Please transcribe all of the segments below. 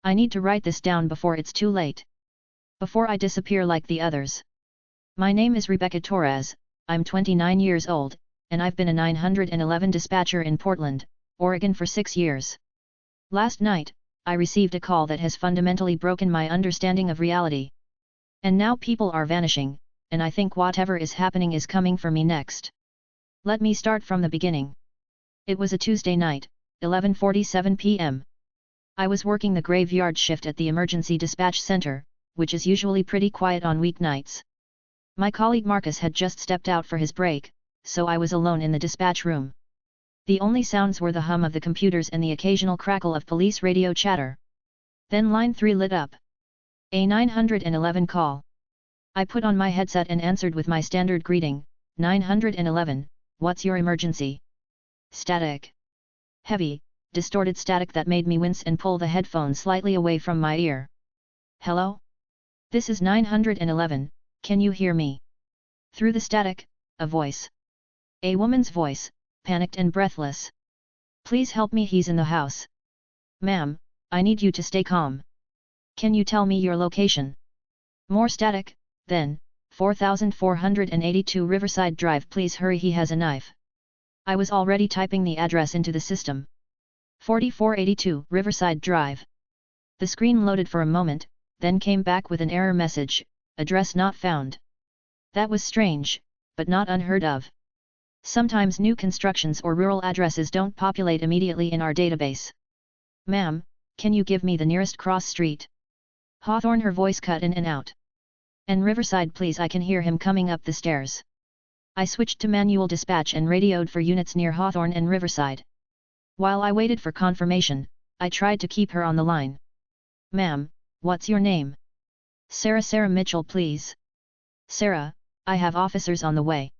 I need to write this down before it's too late. Before I disappear like the others. My name is Rebecca Torres, I'm 29 years old, and I've been a 911 dispatcher in Portland, Oregon for 6 years. Last night, I received a call that has fundamentally broken my understanding of reality. And now people are vanishing, and I think whatever is happening is coming for me next. Let me start from the beginning. It was a Tuesday night, 11:47 p.m. I was working the graveyard shift at the emergency dispatch center, which is usually pretty quiet on weeknights. My colleague Marcus had just stepped out for his break, so I was alone in the dispatch room. The only sounds were the hum of the computers and the occasional crackle of police radio chatter. Then line 3 lit up. A 911 call. I put on my headset and answered with my standard greeting, 911, what's your emergency? Static. Heavy, distorted static that made me wince and pull the headphone slightly away from my ear. Hello? This is 911, can you hear me? Through the static, a voice. A woman's voice, panicked and breathless. Please help me, he's in the house. Ma'am, I need you to stay calm. Can you tell me your location? More static, then, 4482 Riverside Drive, please hurry, he has a knife. I was already typing the address into the system. 4482 Riverside Drive. The screen loaded for a moment, then came back with an error message, address not found. That was strange, but not unheard of. Sometimes new constructions or rural addresses don't populate immediately in our database. Ma'am, can you give me the nearest cross street? Hawthorne, her voice cut in and out. And Riverside, please, I can hear him coming up the stairs. I switched to manual dispatch and radioed for units near Hawthorne and Riverside. While I waited for confirmation, I tried to keep her on the line. Ma'am, what's your name? Sarah Mitchell, please. Sarah, I have officers on the way.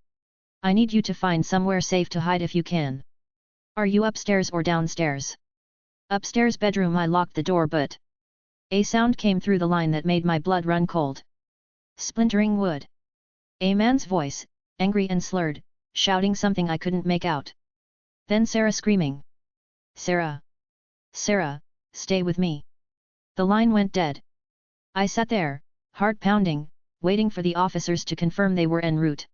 I need you to find somewhere safe to hide if you can. Are you upstairs or downstairs? Upstairs bedroom. I locked the door, but a sound came through the line that made my blood run cold. Splintering wood. A man's voice, angry and slurred, shouting something I couldn't make out. Then Sarah screaming. Sarah! Sarah, stay with me. The line went dead. I sat there, heart pounding, waiting for the officers to confirm they were en route.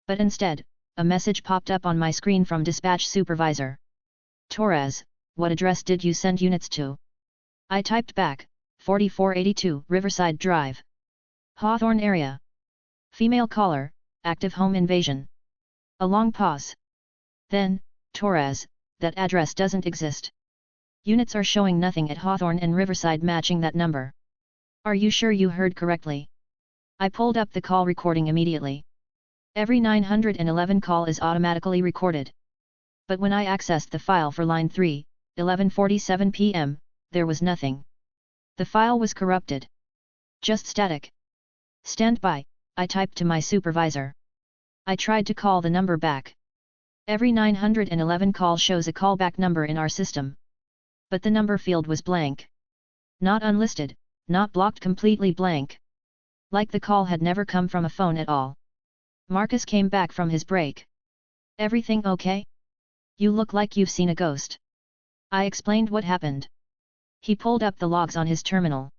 But instead, a message popped up on my screen from dispatch supervisor. Torres, what address did you send units to? I typed back, 4482 Riverside Drive. Hawthorne area. Female caller, active home invasion. A long pause. Then, Torres, that address doesn't exist. Units are showing nothing at Hawthorne and Riverside matching that number. Are you sure you heard correctly? I pulled up the call recording immediately. Every 911 call is automatically recorded. But when I accessed the file for line 3, 11:47 p.m., there was nothing. The file was corrupted. Just static. Stand by, I typed to my supervisor. I tried to call the number back. Every 911 call shows a callback number in our system. But the number field was blank. Not unlisted, not blocked, completely blank. Like the call had never come from a phone at all. Marcus came back from his break. Everything okay? You look like you've seen a ghost. I explained what happened. He pulled up the logs on his terminal.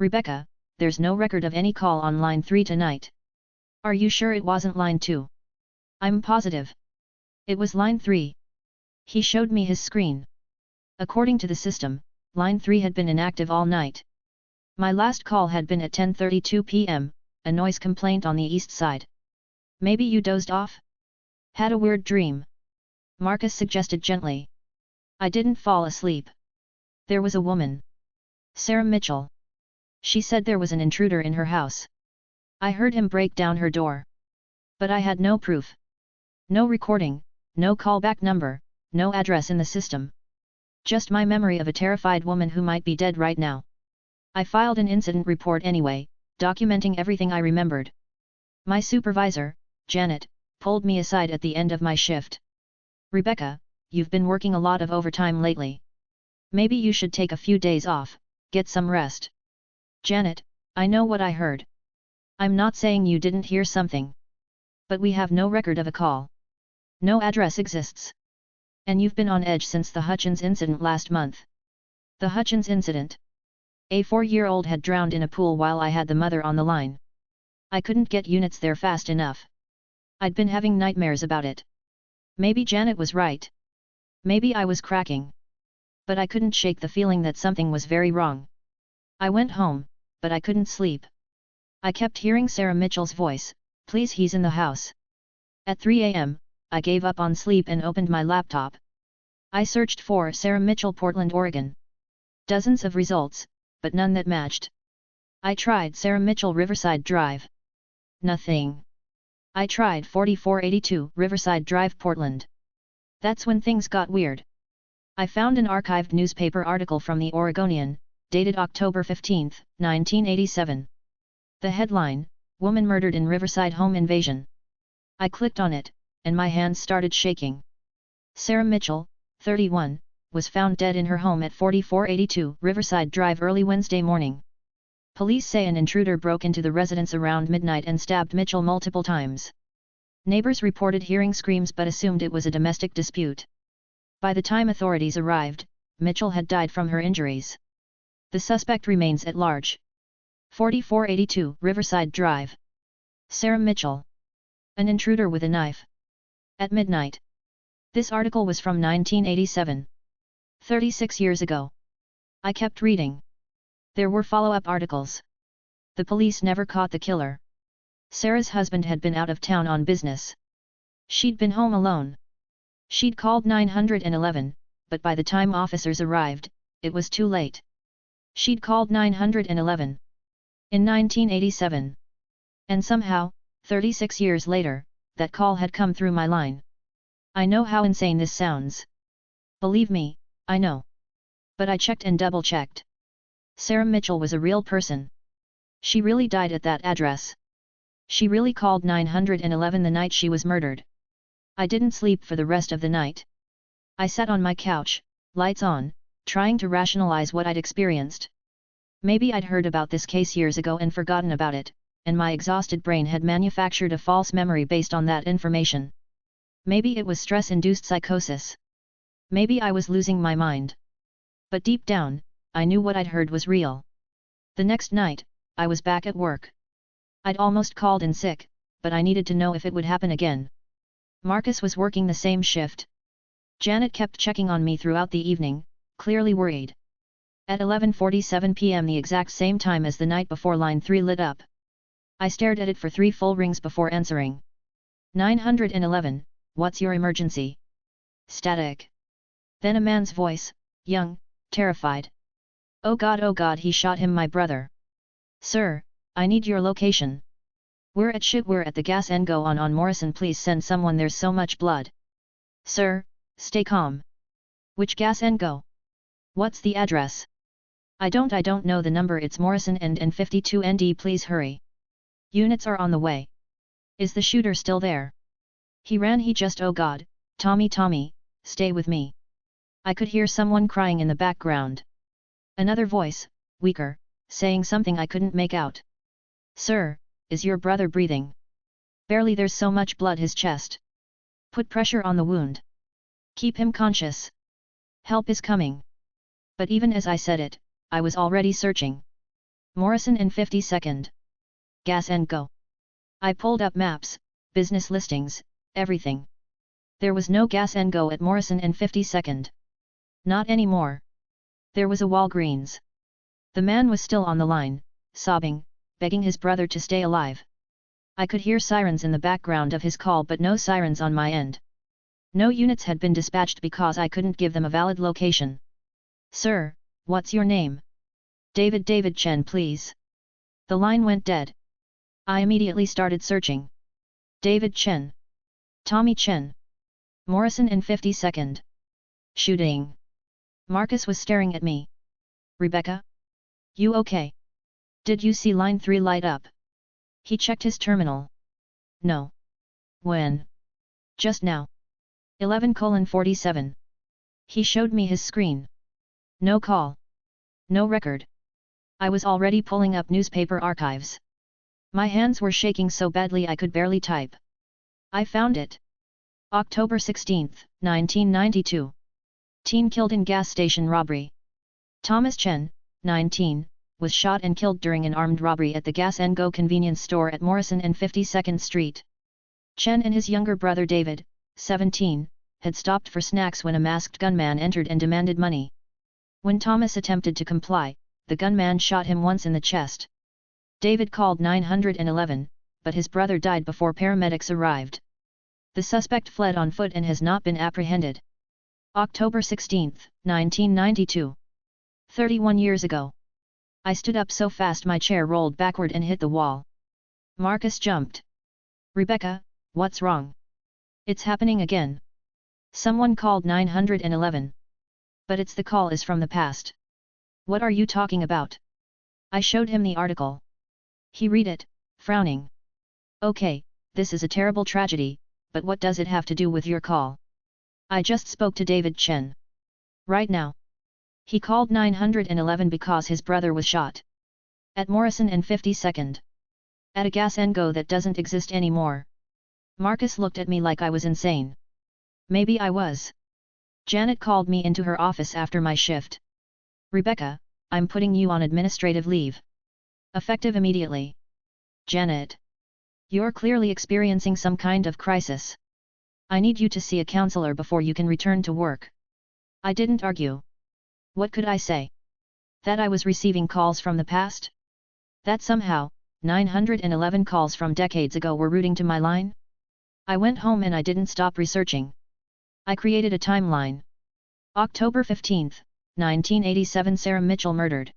Rebecca, there's no record of any call on line 3 tonight. Are you sure it wasn't line 2? I'm positive. It was line 3. He showed me his screen. According to the system, line 3 had been inactive all night. My last call had been at 10:32 p.m., a noise complaint on the east side. Maybe you dozed off? Had a weird dream? Marcus suggested gently. I didn't fall asleep. There was a woman. Sarah Mitchell. She said there was an intruder in her house. I heard him break down her door. But I had no proof. No recording, no callback number, no address in the system. Just my memory of a terrified woman who might be dead right now. I filed an incident report anyway, documenting everything I remembered. My supervisor, Janet, pulled me aside at the end of my shift. Rebecca, you've been working a lot of overtime lately. Maybe you should take a few days off, get some rest. Janet, I know what I heard. I'm not saying you didn't hear something. But we have no record of a call. No address exists. And you've been on edge since the Hutchins incident last month. The Hutchins incident? A 4-year-old had drowned in a pool while I had the mother on the line. I couldn't get units there fast enough. I'd been having nightmares about it. Maybe Janet was right. Maybe I was cracking. But I couldn't shake the feeling that something was very wrong. I went home, but I couldn't sleep. I kept hearing Sarah Mitchell's voice, "Please, he's in the house." At 3 a.m., I gave up on sleep and opened my laptop. I searched for Sarah Mitchell, Portland, Oregon. Dozens of results, but none that matched. I tried Sarah Mitchell, Riverside Drive. Nothing. I tried 4482 Riverside Drive, Portland. That's when things got weird. I found an archived newspaper article from the Oregonian, dated October 15, 1987. The headline, "Woman Murdered in Riverside Home Invasion." I clicked on it, and my hands started shaking. Sarah Mitchell, 31, was found dead in her home at 4482 Riverside Drive early Wednesday morning. Police say an intruder broke into the residence around midnight and stabbed Mitchell multiple times. Neighbors reported hearing screams but assumed it was a domestic dispute. By the time authorities arrived, Mitchell had died from her injuries. The suspect remains at large. 4482 Riverside Drive. Sarah Mitchell. An intruder with a knife. At midnight. This article was from 1987. 36 years ago. I kept reading. There were follow-up articles. The police never caught the killer. Sarah's husband had been out of town on business. She'd been home alone. She'd called 911, but by the time officers arrived, it was too late. She'd called 911. In 1987. And somehow, 36 years later, that call had come through my line. I know how insane this sounds. Believe me, I know. But I checked and double-checked. Sarah Mitchell was a real person. She really died at that address. She really called 911 the night she was murdered. I didn't sleep for the rest of the night. I sat on my couch, lights on, trying to rationalize what I'd experienced. Maybe I'd heard about this case years ago and forgotten about it, and my exhausted brain had manufactured a false memory based on that information. Maybe it was stress-induced psychosis. Maybe I was losing my mind. But deep down, I knew what I'd heard was real. The next night, I was back at work. I'd almost called in sick, but I needed to know if it would happen again. Marcus was working the same shift. Janet kept checking on me throughout the evening, clearly worried. At 11:47 p.m., the exact same time as the night before, line 3 lit up. I stared at it for 3 full rings before answering. 911, what's your emergency? Static. Then a man's voice, young, terrified. Oh God, he shot him, my brother. Sir, I need your location. We're at the gas and go on Morrison, please send someone, there's so much blood. Sir, stay calm. Which gas and go? What's the address? I don't know the number, it's Morrison and 52 ND, please hurry. Units are on the way. Is the shooter still there? He ran, he just, oh God, Tommy, stay with me. I could hear someone crying in the background. Another voice, weaker, saying something I couldn't make out. Sir, is your brother breathing? Barely, there's so much blood, his chest. Put pressure on the wound. Keep him conscious. Help is coming. But even as I said it, I was already searching. Morrison in 52nd. Gas and go. I pulled up maps, business listings, everything. There was no gas and go at Morrison and 52nd. Not anymore. There was a Walgreens. The man was still on the line, sobbing, begging his brother to stay alive. I could hear sirens in the background of his call, but no sirens on my end. No units had been dispatched because I couldn't give them a valid location. Sir, what's your name? David Chen, please. The line went dead. I immediately started searching. David Chen. Tommy Chen. Morrison in 52nd. Shooting. Marcus was staring at me. Rebecca? You okay? Did you see line 3 light up? He checked his terminal. No. When? Just now. 11:47. He showed me his screen. No call. No record. I was already pulling up newspaper archives. My hands were shaking so badly I could barely type. I found it. October 16, 1992. Teen killed in gas station robbery. Thomas Chen, 19, was shot and killed during an armed robbery at the Gas & Go convenience store at Morrison and 52nd Street. Chen and his younger brother David, 17, had stopped for snacks when a masked gunman entered and demanded money. When Thomas attempted to comply, the gunman shot him once in the chest. David called 911, but his brother died before paramedics arrived. The suspect fled on foot and has not been apprehended. October 16, 1992. 31 years ago. I stood up so fast my chair rolled backward and hit the wall. Marcus jumped. Rebecca, what's wrong? It's happening again. Someone called 911. But the call is from the past. What are you talking about? I showed him the article. He read it, frowning. Okay, this is a terrible tragedy, but what does it have to do with your call? I just spoke to David Chen. Right now. He called 911 because his brother was shot. At Morrison and 52nd. At a Gas & Go that doesn't exist anymore. Marcus looked at me like I was insane. Maybe I was. Janet called me into her office after my shift. Rebecca, I'm putting you on administrative leave. Effective immediately. Janet. You're clearly experiencing some kind of crisis. I need you to see a counselor before you can return to work. I didn't argue. What could I say? That I was receiving calls from the past? That somehow, 911 calls from decades ago were routing to my line? I went home and I didn't stop researching. I created a timeline. October 15, 1987 Sarah Mitchell murdered.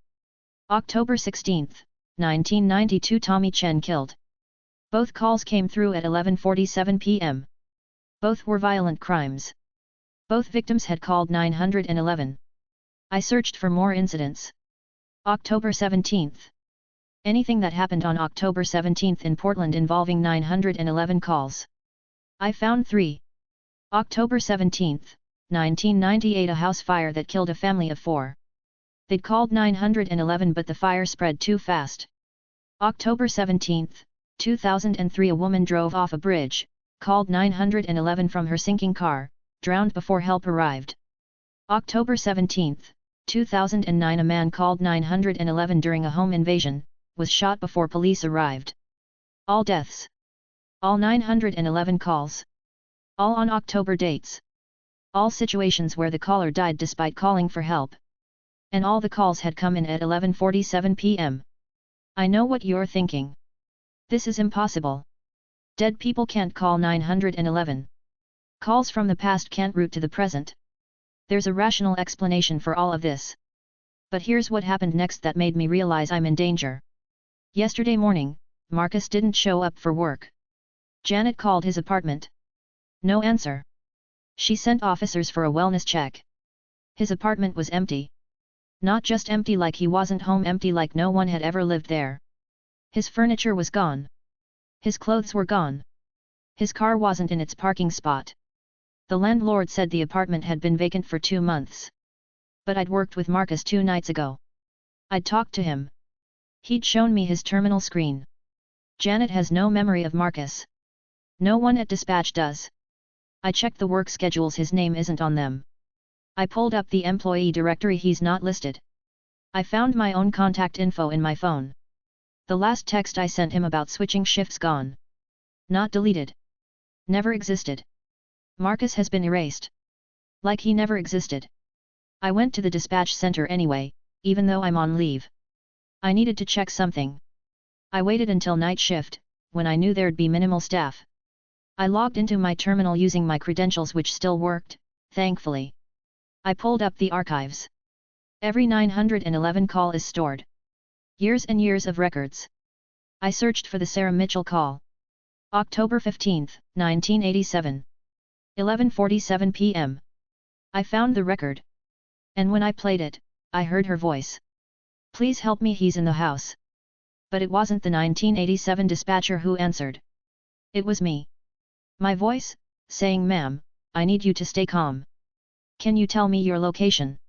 October 16, 1992 Tommy Chen killed. Both calls came through at 11:47 p.m. Both were violent crimes. Both victims had called 911. I searched for more incidents. October 17. Anything that happened on October 17 in Portland involving 911 calls. I found 3. October 17, 1998 a house fire that killed a family of 4. They'd called 911 but the fire spread too fast. October 17, 2003 a woman drove off a bridge, called 911 from her sinking car, drowned before help arrived. October 17, 2009 a man called 911 during a home invasion, was shot before police arrived. All deaths. All 911 calls. All on October dates. All situations where the caller died despite calling for help. And all the calls had come in at 11:47 p.m. I know what you're thinking. This is impossible. Dead people can't call 911. Calls from the past can't route to the present. There's a rational explanation for all of this. But here's what happened next that made me realize I'm in danger. Yesterday morning, Marcus didn't show up for work. Janet called his apartment. No answer. She sent officers for a wellness check. His apartment was empty. Not just empty like he wasn't home, empty like no one had ever lived there. His furniture was gone. His clothes were gone. His car wasn't in its parking spot. The landlord said the apartment had been vacant for 2 months. But I'd worked with Marcus 2 nights ago. I'd talked to him. He'd shown me his terminal screen. Janet has no memory of Marcus. No one at dispatch does. I checked the work schedules, his name isn't on them. I pulled up the employee directory, he's not listed. I found my own contact info in my phone. The last text I sent him about switching shifts gone. Not deleted. Never existed. Marcus has been erased. Like he never existed. I went to the dispatch center anyway, even though I'm on leave. I needed to check something. I waited until night shift, when I knew there'd be minimal staff. I logged into my terminal using my credentials, which still worked, thankfully. I pulled up the archives. Every 911 call is stored. Years and years of records. I searched for the Sarah Mitchell call. October 15, 1987. 11:47 p.m. I found the record. And when I played it, I heard her voice. Please help me, he's in the house. But it wasn't the 1987 dispatcher who answered. It was me. My voice, saying, "Ma'am, I need you to stay calm. Can you tell me your location?"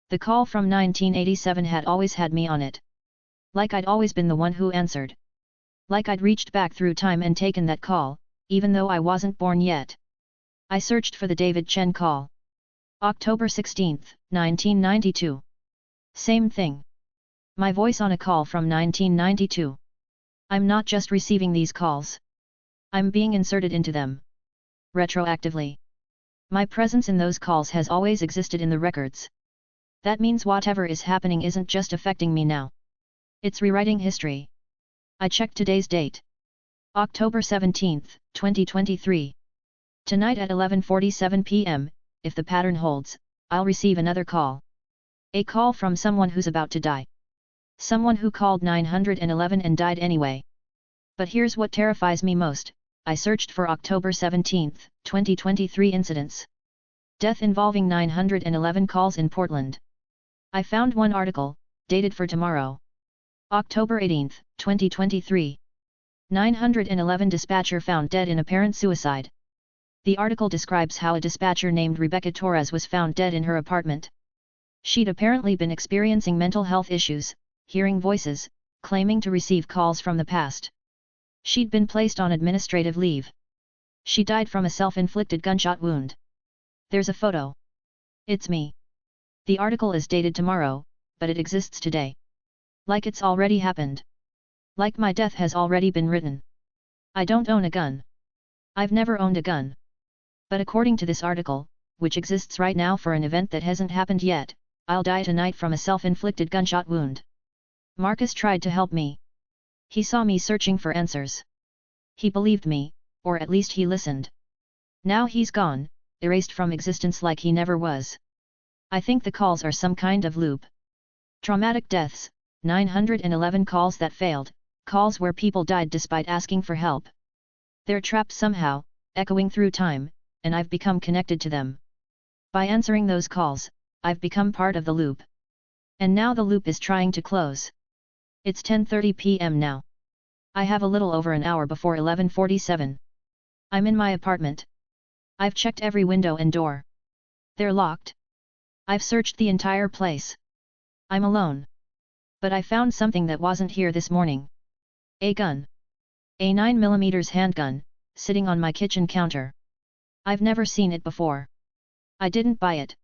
The call from 1987 had always had me on it. Like I'd always been the one who answered. Like I'd reached back through time and taken that call, even though I wasn't born yet. I searched for the David Chen call. October 16, 1992. Same thing. My voice on a call from 1992. I'm not just receiving these calls. I'm being inserted into them. Retroactively. My presence in those calls has always existed in the records. That means whatever is happening isn't just affecting me now. It's rewriting history. I checked today's date. October 17, 2023. Tonight at 11:47 p.m., if the pattern holds, I'll receive another call. A call from someone who's about to die. Someone who called 911 and died anyway. But here's what terrifies me most. I searched for October 17, 2023 incidents. Death involving 911 calls in Portland. I found one article, dated for tomorrow. October 18, 2023. 911 dispatcher found dead in apparent suicide. The article describes how a dispatcher named Rebecca Torres was found dead in her apartment. She'd apparently been experiencing mental health issues, hearing voices, claiming to receive calls from the past. She'd been placed on administrative leave. She died from a self-inflicted gunshot wound. There's a photo. It's me. The article is dated tomorrow, but it exists today. Like it's already happened. Like my death has already been written. I don't own a gun. I've never owned a gun. But according to this article, which exists right now for an event that hasn't happened yet, I'll die tonight from a self-inflicted gunshot wound. Marcus tried to help me. He saw me searching for answers. He believed me, or at least he listened. Now he's gone, erased from existence like he never was. I think the calls are some kind of loop. Traumatic deaths, 911 calls that failed, calls where people died despite asking for help. They're trapped somehow, echoing through time, and I've become connected to them. By answering those calls, I've become part of the loop. And now the loop is trying to close. It's 10:30 p.m. now. I have a little over an hour before 11:47. I'm in my apartment. I've checked every window and door. They're locked. I've searched the entire place. I'm alone. But I found something that wasn't here this morning. A gun. A 9mm handgun, sitting on my kitchen counter. I've never seen it before. I didn't buy it.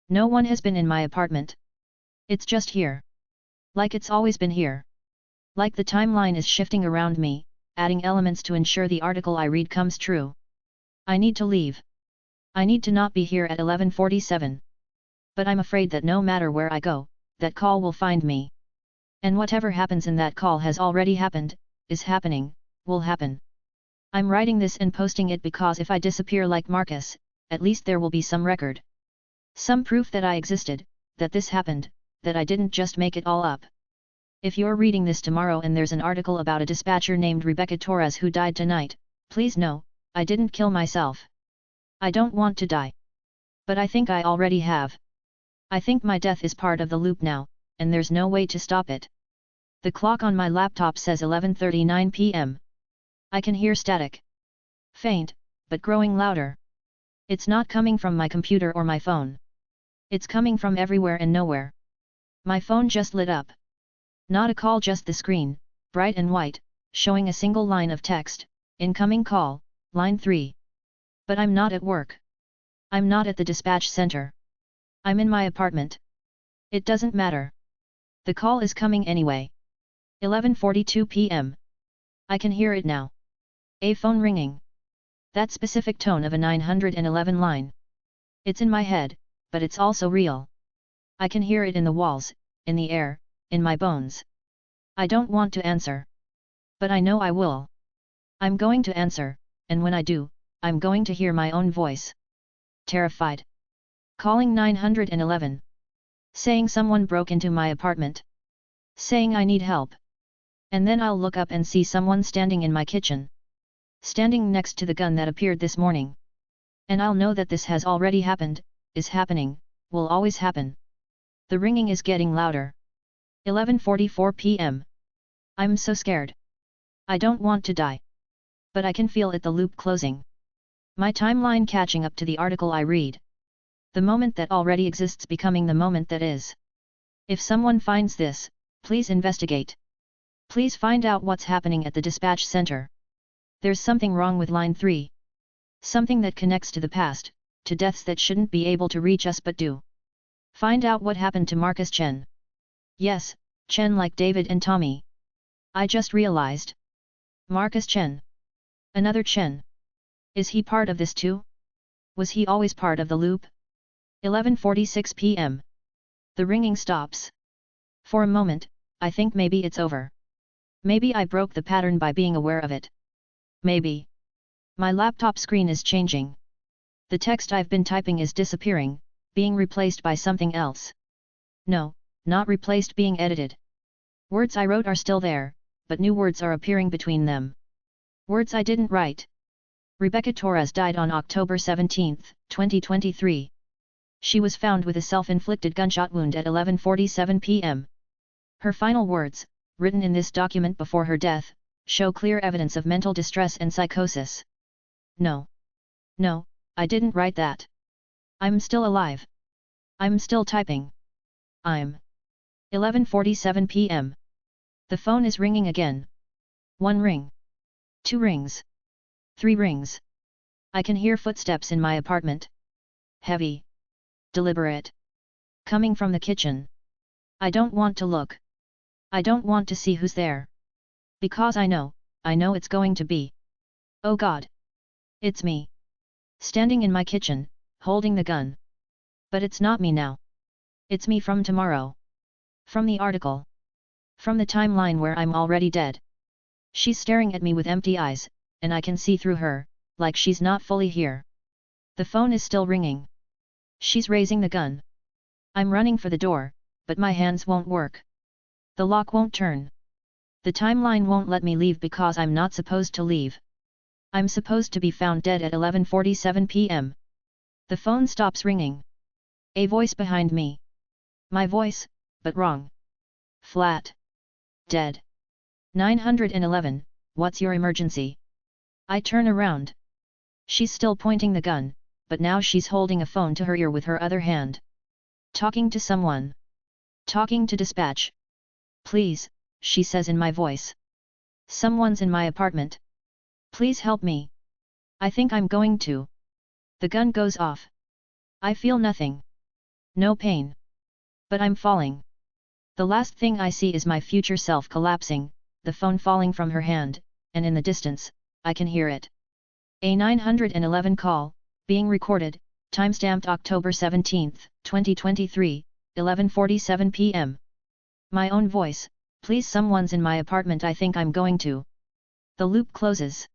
No one has been in my apartment. It's just here. Like it's always been here. Like the timeline is shifting around me, adding elements to ensure the article I read comes true. I need to leave. I need to not be here at 11:47. But I'm afraid that no matter where I go, that call will find me. And whatever happens in that call has already happened, is happening, will happen. I'm writing this and posting it because if I disappear like Marcus, at least there will be some record. Some proof that I existed, that this happened, that I didn't just make it all up. If you're reading this tomorrow and there's an article about a dispatcher named Rebecca Torres who died tonight, please know, I didn't kill myself. I don't want to die. But I think I already have. I think my death is part of the loop now, and there's no way to stop it. The clock on my laptop says 11:39 p.m. I can hear static. Faint, but growing louder. It's not coming from my computer or my phone. It's coming from everywhere and nowhere. My phone just lit up. Not a call, just the screen, bright and white, showing a single line of text, incoming call, line 3. But I'm not at work. I'm not at the dispatch center. I'm in my apartment. It doesn't matter. The call is coming anyway. 11:42 p.m. I can hear it now. A phone ringing. That specific tone of a 911 line. It's in my head, but it's also real. I can hear it in the walls, in the air, in my bones. I don't want to answer. But I know I will. I'm going to answer, and when I do, I'm going to hear my own voice. Terrified. Calling 911. Saying someone broke into my apartment. Saying I need help. And then I'll look up and see someone standing in my kitchen. Standing next to the gun that appeared this morning. And I'll know that this has already happened, is happening, will always happen. The ringing is getting louder. 11:44 p.m. I'm so scared. I don't want to die. But I can feel it, the loop closing. My timeline catching up to the article I read. The moment that already exists becoming the moment that is. If someone finds this, please investigate. Please find out what's happening at the dispatch center. There's something wrong with line 3. Something that connects to the past, to deaths that shouldn't be able to reach us but do. Find out what happened to Marcus Chen. Yes, Chen like David and Tommy. I just realized. Marcus Chen. Another Chen. Is he part of this too? Was he always part of the loop? 11:46 p.m. The ringing stops. For a moment, I think maybe it's over. Maybe I broke the pattern by being aware of it. Maybe. My laptop screen is changing. The text I've been typing is disappearing, being replaced by something else. No, not replaced, being edited. Words I wrote are still there, but new words are appearing between them. Words I didn't write. Rebecca Torres died on October 17, 2023. She was found with a self-inflicted gunshot wound at 11:47 p.m. Her final words, written in this document before her death, show clear evidence of mental distress and psychosis. No. No, I didn't write that. I'm still alive. I'm still typing. I'm. 11:47 p.m. The phone is ringing again. 1 ring. 2 rings. 3 rings. I can hear footsteps in my apartment. Heavy. Deliberate. Coming from the kitchen. I don't want to look. I don't want to see who's there. Because I know it's going to be. Oh God. It's me. Standing in my kitchen, holding the gun. But it's not me now. It's me from tomorrow. From the article. From the timeline where I'm already dead. She's staring at me with empty eyes, and I can see through her, like she's not fully here. The phone is still ringing. She's raising the gun. I'm running for the door, but my hands won't work. The lock won't turn. The timeline won't let me leave because I'm not supposed to leave. I'm supposed to be found dead at 11:47 p.m. The phone stops ringing. A voice behind me. My voice, but wrong. Flat. Dead. 911, what's your emergency? I turn around. She's still pointing the gun, but now she's holding a phone to her ear with her other hand. Talking to someone. Talking to dispatch. Please, she says in my voice. Someone's in my apartment. Please help me. I think I'm going to. The gun goes off. I feel nothing. No pain. But I'm falling. The last thing I see is my future self collapsing, the phone falling from her hand, and in the distance, I can hear it. A 911 call, being recorded, timestamped October 17, 2023, 11:47 p.m. My own voice, please, someone's in my apartment, I think I'm going to. The loop closes.